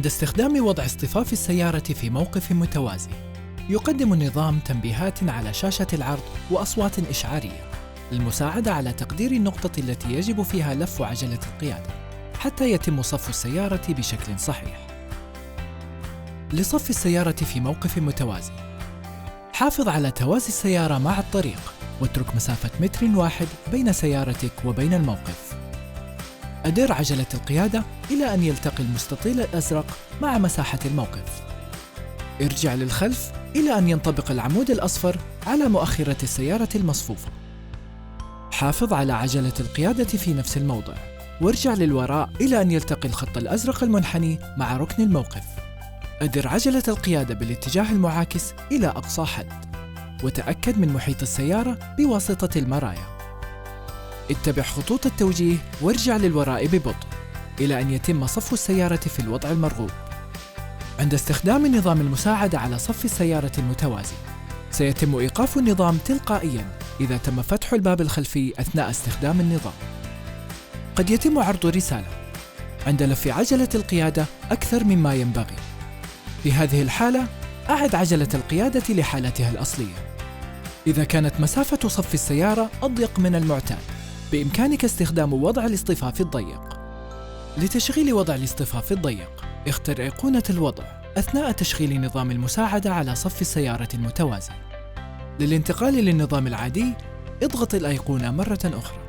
عند استخدام وضع اصطفاف السيارة في موقف متوازي، يقدم النظام تنبيهات على شاشة العرض وأصوات إشعارية للمساعدة على تقدير النقطة التي يجب فيها لف عجلة القيادة حتى يتم صف السيارة بشكل صحيح. لصف السيارة في موقف متوازي، حافظ على توازي السيارة مع الطريق واترك مسافة 1 متر بين سيارتك وبين الموقف. أدر عجلة القيادة إلى أن يلتقي المستطيل الأزرق مع مساحة الموقف. ارجع للخلف إلى أن ينطبق العمود الأصفر على مؤخرة السيارة المصفوفة. حافظ على عجلة القيادة في نفس الموضع، وارجع للوراء إلى أن يلتقي الخط الأزرق المنحني مع ركن الموقف. أدر عجلة القيادة بالاتجاه المعاكس إلى أقصى حد، وتأكد من محيط السيارة بواسطة المرايا. اتبع خطوط التوجيه وارجع للوراء ببطء إلى أن يتم صف السيارة في الوضع المرغوب. عند استخدام نظام المساعدة على صف السيارة المتوازي، سيتم إيقاف النظام تلقائياً إذا تم فتح الباب الخلفي أثناء استخدام النظام. قد يتم عرض رسالة عند لف عجلة القيادة أكثر مما ينبغي. في هذه الحالة، أعد عجلة القيادة لحالتها الأصلية. إذا كانت مسافة صف السيارة أضيق من المعتاد، بإمكانك استخدام وضع الاصطفاف الضيق. لتشغيل وضع الاصطفاف الضيق، اختر أيقونة الوضع أثناء تشغيل نظام المساعدة على صف السيارة المتوازي. للانتقال للنظام العادي، اضغط الأيقونة مرة أخرى.